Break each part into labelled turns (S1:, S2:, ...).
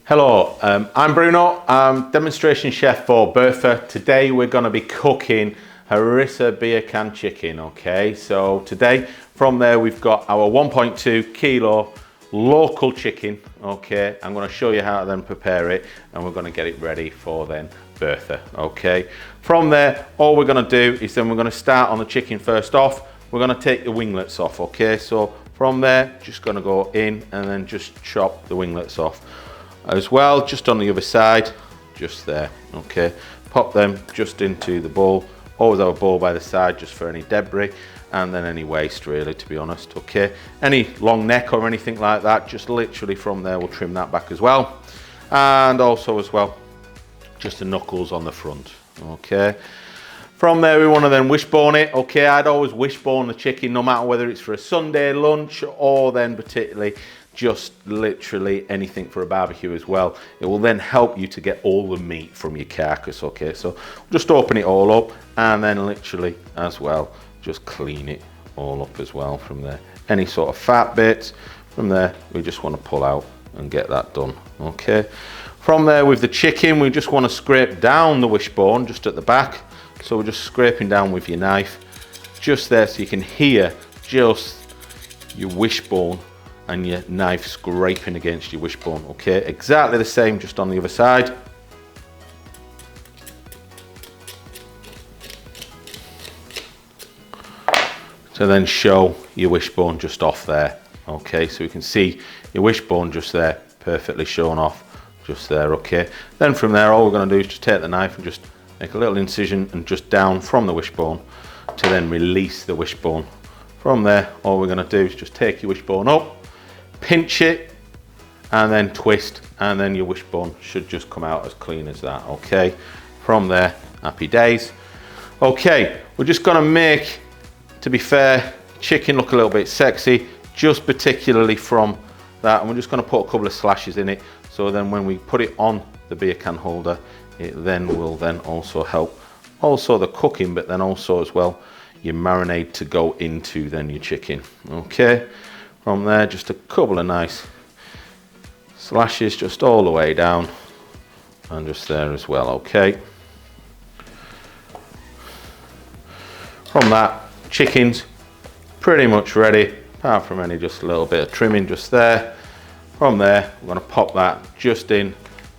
S1: Hello, I'm Bruno. I'm demonstration chef for Bertha. Today we're going to be cooking Harissa beer can chicken, okay? So today, from there we've got our 1.2 kilo local chicken, okay? I'm going to show you how to then prepare it and we're going to get it ready for then Bertha, okay? From there, all we're going to do is then we're going to start on the chicken first off. We're going to take the winglets off, okay? So from there, just going to go in and then just chop the winglets off. As well, just on the other side, just there, okay? Pop them just into the bowl. Always have a bowl by the side just for any debris and then any waste, really, to be honest, okay? Any long neck or anything like that, just literally from there, we'll trim that back as well. And also as well, just the knuckles on the front, okay? From there, we want to then wishbone it, okay? I'd always wishbone the chicken, no matter whether it's for a Sunday lunch or then particularly just literally anything for a barbecue as well. It will then help you to get all the meat from your carcass, okay? So just open it all up and then literally as well, just clean it all up as well from there. Any sort of fat bits, from there, we just want to pull out and get that done, okay? From there with the chicken, we just want to scrape down the wishbone just at the back. So we're just scraping down with your knife, just there so you can hear just your wishbone and your knife scraping against your wishbone, okay? Exactly the same just on the other side. To then show your wishbone just off there, okay? So you can see your wishbone just there, perfectly shown off, just there, okay? Then from there, all we're gonna do is just take the knife and just make a little incision and just down from the wishbone to then release the wishbone. From there, all we're gonna do is just take your wishbone up, pinch it and then twist, and then your wishbone should just come out as clean as that, okay? From there, happy days. Okay, we're just gonna make, to be fair, chicken look a little bit sexy, just particularly from that, and we're just gonna put a couple of slashes in it, so then when we put it on the beer can holder, it then will then also help, also the cooking, but then also as well, your marinade to go into then your chicken, okay? From there, just a couple of nice slashes just all the way down and just there as well, okay? From that, chicken's pretty much ready, apart from any just a little bit of trimming just there. From there, I'm gonna pop that just in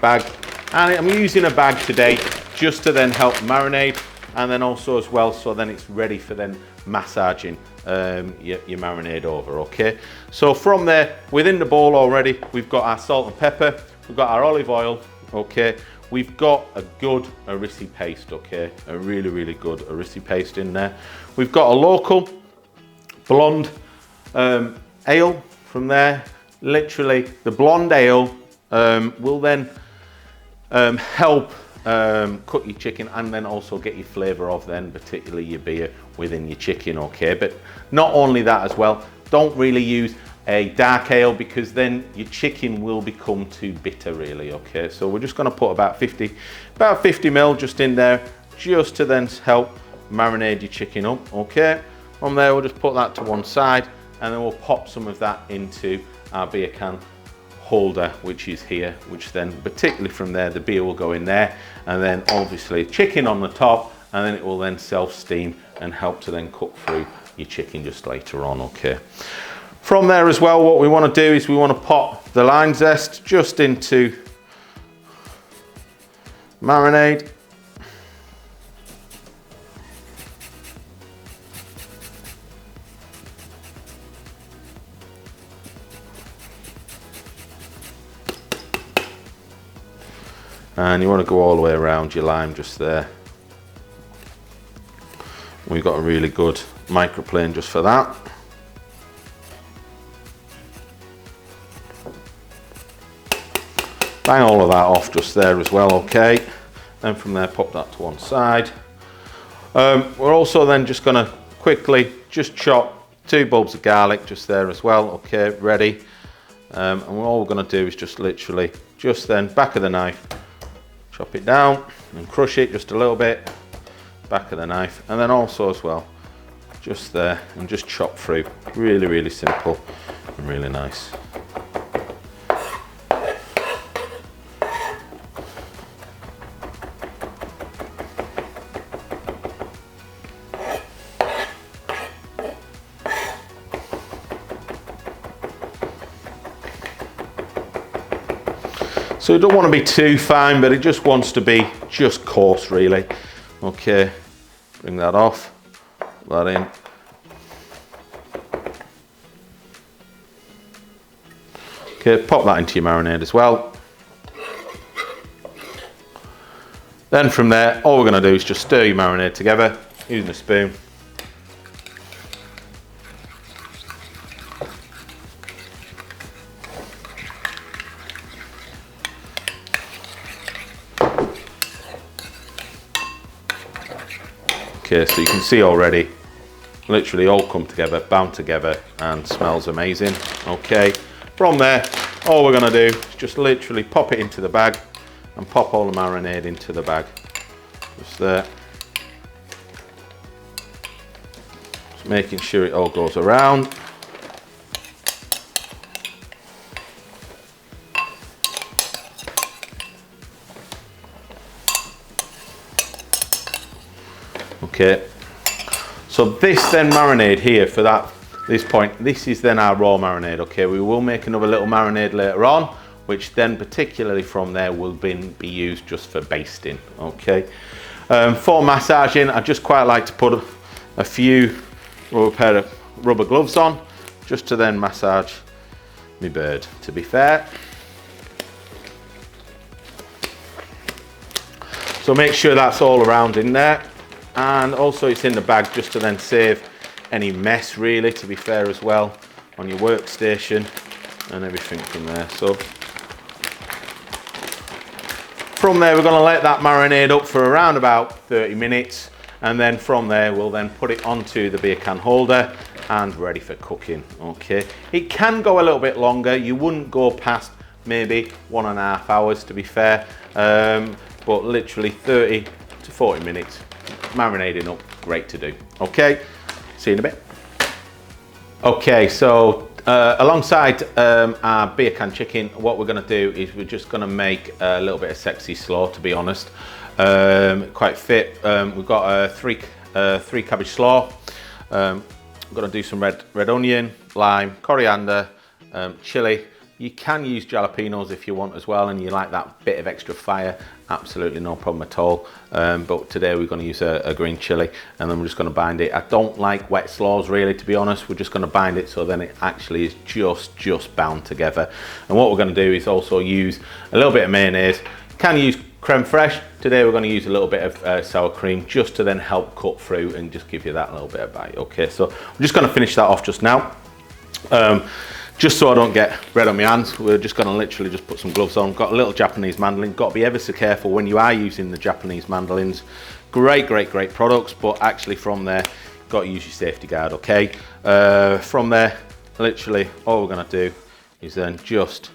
S1: bag. And I'm using a bag today just to then help marinate and then also as well, so then it's ready for then massaging your marinade over, okay? So from there, within the bowl already, we've got our salt and pepper, we've got our olive oil, okay? We've got a good Harissa paste, okay? A really, really good Harissa paste in there. We've got a local blonde ale from there. Literally, the blonde ale will then help cook your chicken and then also get your flavour of then particularly your beer within your chicken, okay? But not only that as well, don't really use a dark ale because then your chicken will become too bitter really, okay? So we're just gonna put about 50 ml just in there just to then help marinate your chicken up, okay? From there, we'll just put that to one side and then we'll pop some of that into our beer can holder, which is here, which then particularly from there the beer will go in there and then obviously chicken on the top, and then it will then self-steam and help to then cook through your chicken just later on, okay? From there as well, what we want to do is we want to pop the lime zest just into marinade. And you want to go all the way around your lime just there. We've got a really good microplane just for that. Bang all of that off just there as well, okay? Then from there, pop that to one side. We're also then just gonna quickly just chop 2 bulbs of garlic just there as well, okay, ready. And all we're gonna do is just literally, just then, back of the knife, chop it down and crush it just a little bit, back of the knife, and then also as well, just there, and just chop through. Really, really simple and really nice. So you don't want to be too fine, but it just wants to be just coarse really. Okay, bring that off, put that in. Okay, pop that into your marinade as well. Then from there, all we're going to do is just stir your marinade together using a spoon. Okay, so you can see already, literally all come together, bound together, and smells amazing. Okay, from there, all we're gonna do is just literally pop it into the bag and pop all the marinade into the bag. Just there. Just making sure it all goes around. Okay, so this then marinade here for this point, this is then our raw marinade. Okay, we will make another little marinade later on, which then particularly from there will be used just for basting. Okay, for massaging, I just quite like to put a few pair of rubber gloves on, just to then massage my bird, to be fair. So make sure that's all around in there. And also it's in the bag just to then save any mess really, to be fair as well, on your workstation and everything from there. So from there we're going to let that marinade up for around about 30 minutes, and then from there we'll then put it onto the beer can holder and ready for cooking. Okay, it can go a little bit longer, you wouldn't go past maybe 1.5 hours to be fair, but literally 30 to 40 minutes marinating up, great to do. Okay, see you in a bit. Okay, so alongside our beer can chicken, what we're going to do is we're just going to make a little bit of sexy slaw, to be honest. Quite fit. We've got a three cabbage slaw. I'm going to do some red onion, lime, coriander, chili. You can use jalapenos if you want as well, and you like that bit of extra fire, absolutely no problem at all. But today we're going to use a green chili, and then we're just going to bind it. I don't like wet slaws really, to be honest. We're just going to bind it so then it actually is just bound together. And what we're going to do is also use a little bit of mayonnaise. You can use creme fraiche. Today we're going to use a little bit of sour cream just to then help cut through and just give you that little bit of bite. Okay, so I'm just going to finish that off just now. Just so I don't get red on my hands, we're just going to literally just put some gloves on. Got a little Japanese mandolin. Got to be ever so careful when you are using the Japanese mandolins. Great products, but actually from there, got to use your safety guard, okay? From there, literally all we're going to do is then just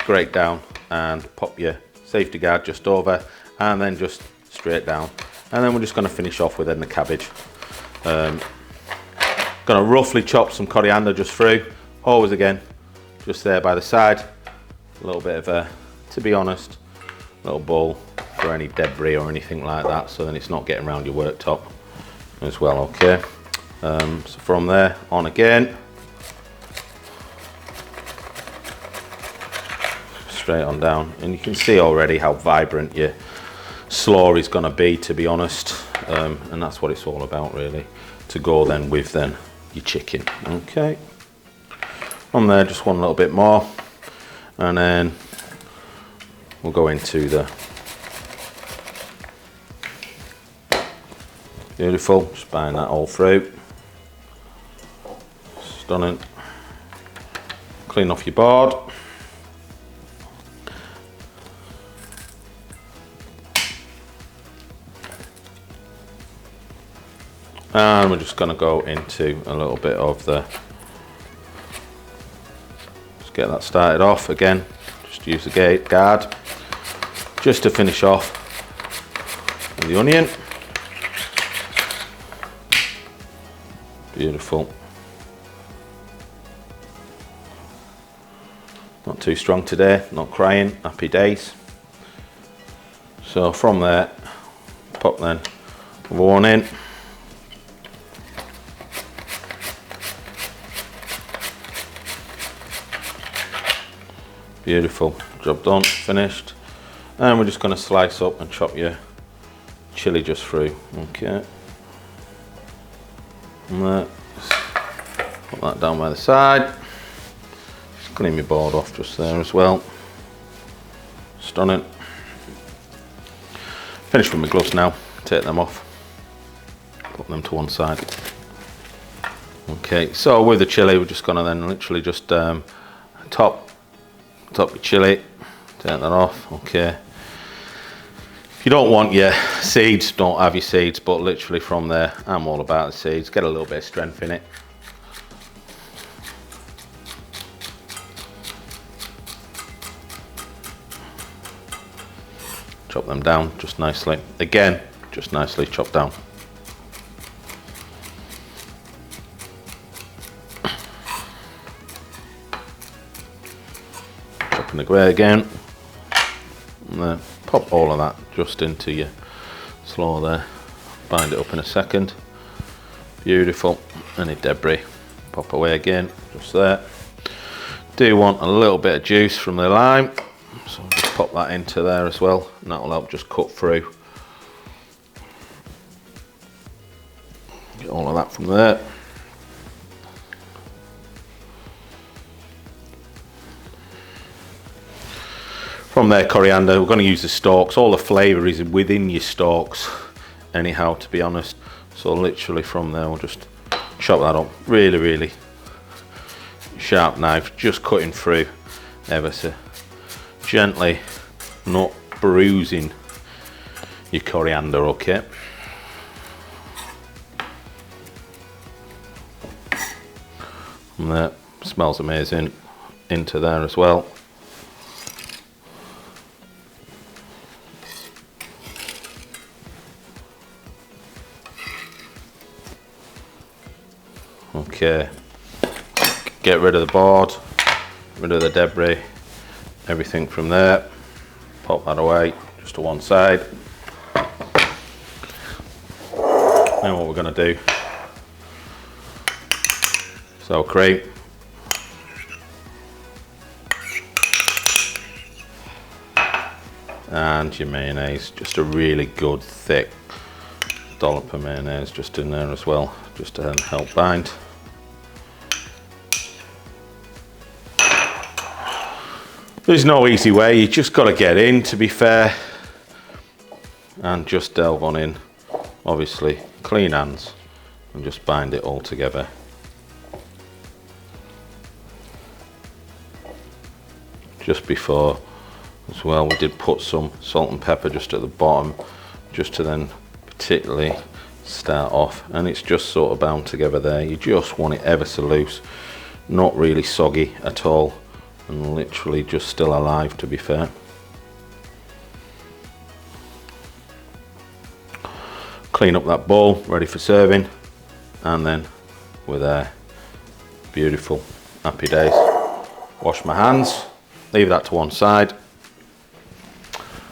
S1: grate down and pop your safety guard just over, and then just straight down. And then we're just going to finish off with then the cabbage. Going to roughly chop some coriander just through. Always again, just there by the side, a little bit of a, to be honest, a little bowl for any debris or anything like that, so then it's not getting around your worktop as well, okay? So from there on again, straight on down, and you can see already how vibrant your slaw is going to be, to be honest, and that's what it's all about really, to go then with then your chicken, okay? On there, just one little bit more, and then we'll go into the beautiful, just bind that all through. Stunning. Clean off your board. And we're just going to go into a little bit of the, just get that started off again, just use the gate guard just to finish off with the onion. Beautiful. Not too strong today, not crying, happy days. So from there, pop then one in. Beautiful. job done, finished. And we're just going to slice up and chop your chili just through. Okay. And that, put that down by the side. Just clean my board off just there as well. Stunning. Finished with my gloves now. Take them off. Put them to one side. Okay, so with the chili, we're just gonna then literally just top your chili. Take that off. Okay. If you don't want your seeds, don't have your seeds, but literally from there, I'm all about the seeds. Get a little bit of strength in it. Chop them down just nicely. Again, just nicely chopped down. Chopping it away again. And then pop all of that just into your slaw there. Bind it up in a second. Beautiful. Any debris, pop away again, just there. Do want a little bit of juice from the lime. So just pop that into there as well, and that will help just cut through. Get all of that from there. From there, coriander. We're going to use the stalks. All the flavour is within your stalks, anyhow, to be honest. So literally from there, we'll just chop that up. Really, really sharp knife, just cutting through ever so gently, not bruising your coriander, okay? And that smells amazing into there as well. Okay, get rid of the board, rid of the debris, everything from there. Pop that away just to one side. Now what we're going to do, sour cream, and your mayonnaise, just a really good thick dollop of mayonnaise just in there as well, just to help bind. There's no easy way, you just got to get in, to be fair, and just delve on in. Obviously clean hands and just bind it all together. Just before as well, we did put some salt and pepper just at the bottom, just to then particularly start off, and it's just sort of bound together there. You just want it ever so loose, not really soggy at all, and literally just still alive, to be fair. Clean up that bowl, ready for serving, and then we're there. Beautiful, happy days. Wash my hands, leave that to one side.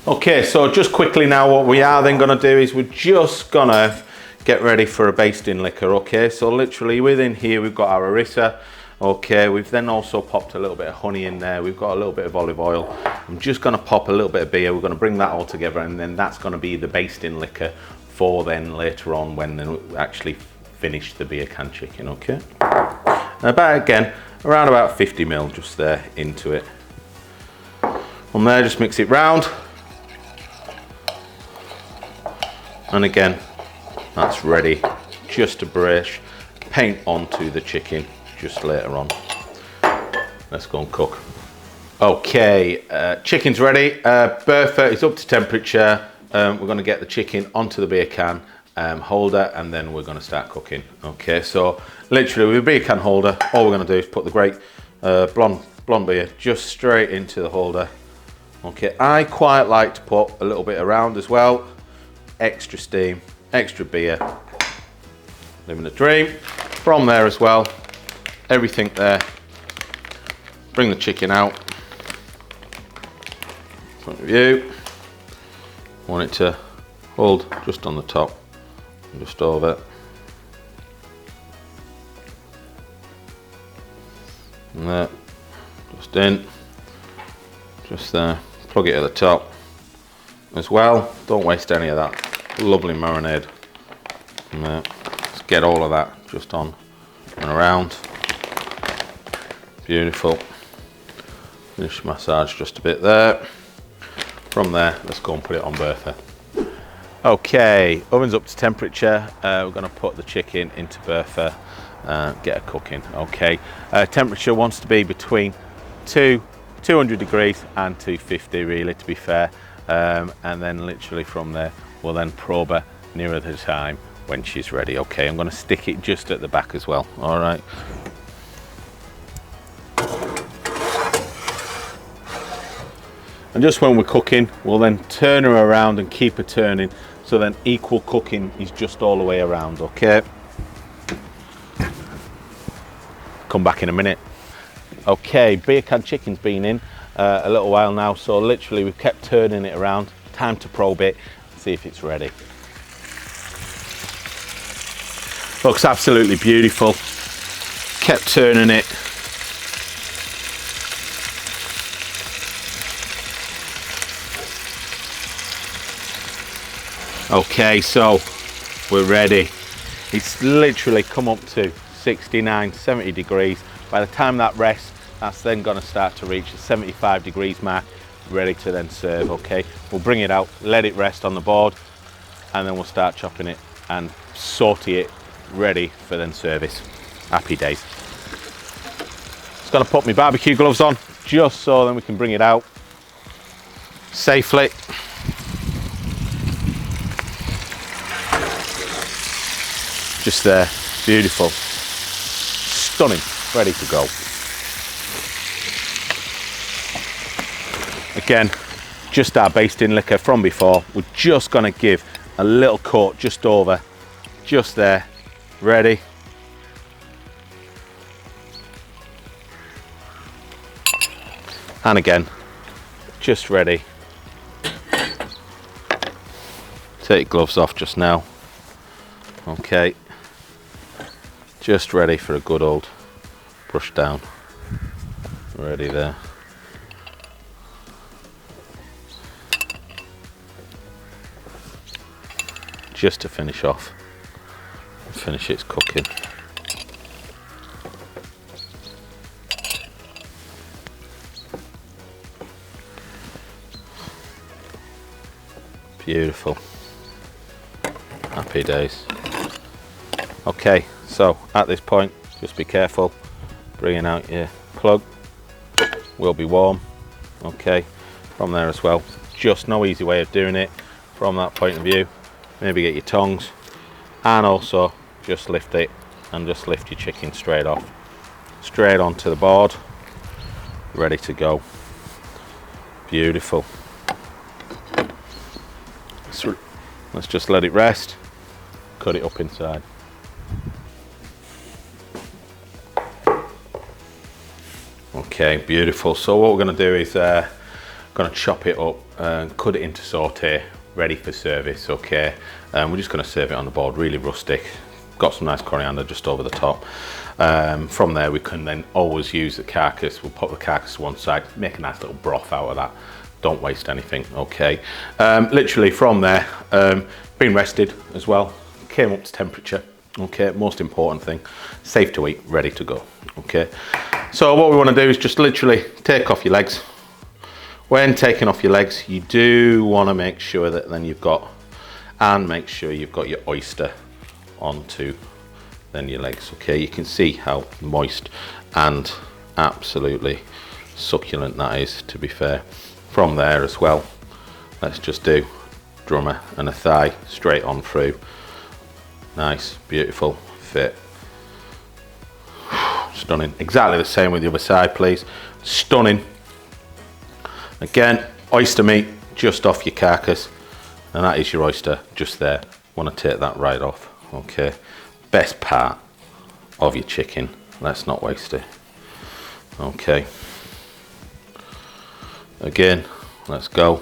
S1: Okay, so just quickly now, what we are then gonna do is we're just gonna get ready for a basting liquor, okay? So literally within here, we've got our Harissa. Okay, we've then also popped a little bit of honey in there. We've got a little bit of olive oil. I'm just gonna pop a little bit of beer. We're gonna bring that all together, and then that's gonna be the basting liquor for then later on when we actually finish the beer can chicken, okay? About, again, around about 50 ml just there into it. From there, just mix it round. And again, that's ready just to brush paint onto the chicken just later on. Let's go and cook. Okay, chicken's ready. Bertha is up to temperature. We're going to get the chicken onto the beer can holder, and then we're going to start cooking. Okay, so literally with a beer can holder, all we're going to do is put the great blonde beer just straight into the holder. Okay, I quite like to put a little bit around as well. Extra steam, extra beer. Living a dream. From there as well, everything there. Bring the chicken out. Front of you. Want it to hold just on the top and just over. And there, just in. just there, plug it at the top as well. Don't waste any of that lovely marinade. And let's get all of that just on and around. Beautiful. Finish massage just a bit there. From there, let's go and put it on Bertha. Okay, oven's up to temperature. We're going to put the chicken into Bertha, get her cooking. Okay, temperature wants to be between 200 degrees and 250 really, to be fair. And then literally from there, we'll then probe her nearer the time when she's ready. Okay, I'm going to stick it just at the back as well. All right. And just when we're cooking, we'll then turn her around and keep her turning, so then equal cooking is just all the way around. Okay. Come back in a minute. Okay, beer can chicken's been in a little while now, so literally we've kept turning it around. Time to probe it, see if it's ready. Looks absolutely beautiful. Kept turning it. Okay, so we're ready. It's literally come up to 69, 70 degrees. By the time that rests, that's then going to start to reach the 75 degrees mark, ready to then serve. Okay, we'll bring it out, let it rest on the board, and then we'll start chopping it and saute it, ready for then service. Happy days. Just going to put my barbecue gloves on, just so then we can bring it out safely. Just there, beautiful, stunning, ready to go. Again, just our basting liquor from before. We're just gonna give a little coat just over, just there, ready. And again, just ready. Take gloves off just now. Okay. Just ready for a good old brush down. Ready there. Just to finish off and finish its cooking. Beautiful. Happy days. Okay, so at this point, just be careful bringing out your plug. Will be warm. Okay, from there as well. Just no easy way of doing it from that point of view. Maybe get your tongs and also just lift it and just lift your chicken straight off. Straight onto the board, ready to go. Beautiful. Let's just let it rest, cut it up inside. Okay, beautiful. So what we're going to do is going to chop it up and cut it into saute, ready for service. Okay, we're just going to serve it on the board, really rustic. Got some nice coriander just over the top. From there we can then always use the carcass. We'll put the carcass to one side, make a nice little broth out of that. Don't waste anything. Okay, literally from there, been rested as well, came up to temperature. Okay, most important thing, safe to eat, ready to go. Okay, so what we want to do is just literally take off your legs. When taking off your legs, you do want to make sure that then you've got, and make sure you've got your oyster onto then your legs. Okay, you can see how moist and absolutely succulent that is, to be fair. From there as well, let's just do drummer and a thigh straight on through. Nice, beautiful fit. Stunning. Exactly the same with the other side, please. Stunning. Again, oyster meat just off your carcass, and that is your oyster just there. Want to take that right off. Okay, best part of your chicken. Let's not waste it. Okay. Again, let's go.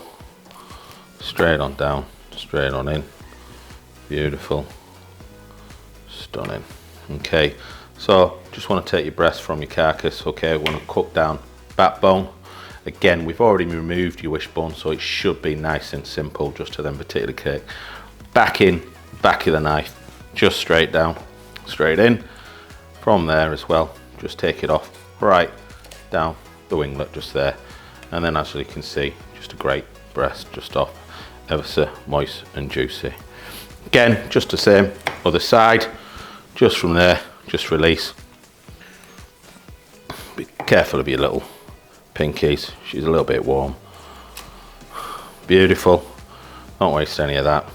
S1: Straight on down, straight on in. Beautiful. Stunning. Okay, so just want to take your breast from your carcass. Okay, we want to cook down backbone. Again, we've already removed your wishbone, so it should be nice and simple just to then particular cake. Back in, back of the knife, just straight down, straight in. From there as well, just take it off, right down the winglet just there. And then as you can see, just a great breast just off, ever so moist and juicy. Again, just the same, other side, just from there, just release. Be careful of your little pinkies, she's a little bit warm. Beautiful, don't waste any of that.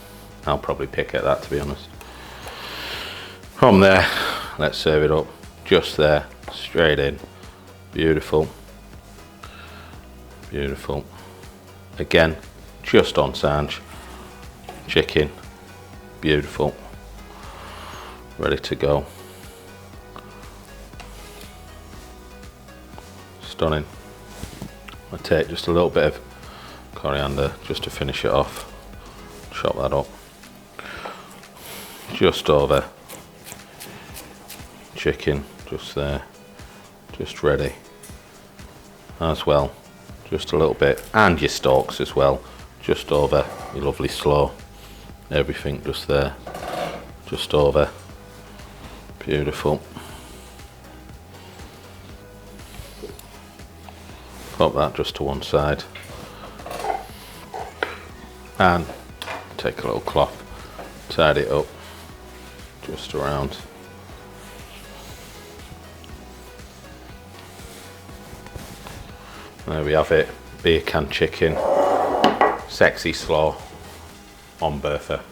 S1: I'll probably pick at that, to be honest. From there, let's serve it up, just there, straight in. Beautiful, beautiful. Again, just on Sanj, chicken, beautiful, ready to go. Stunning. I take just a little bit of coriander just to finish it off, chop that up, just over, chicken, just there, just ready as well, just a little bit, and your stalks as well, just over your lovely slaw, everything just there, just over, beautiful. Pop that just to one side and take a little cloth, tidy it up just around. There we have it, beer can chicken, sexy slaw on Bertha.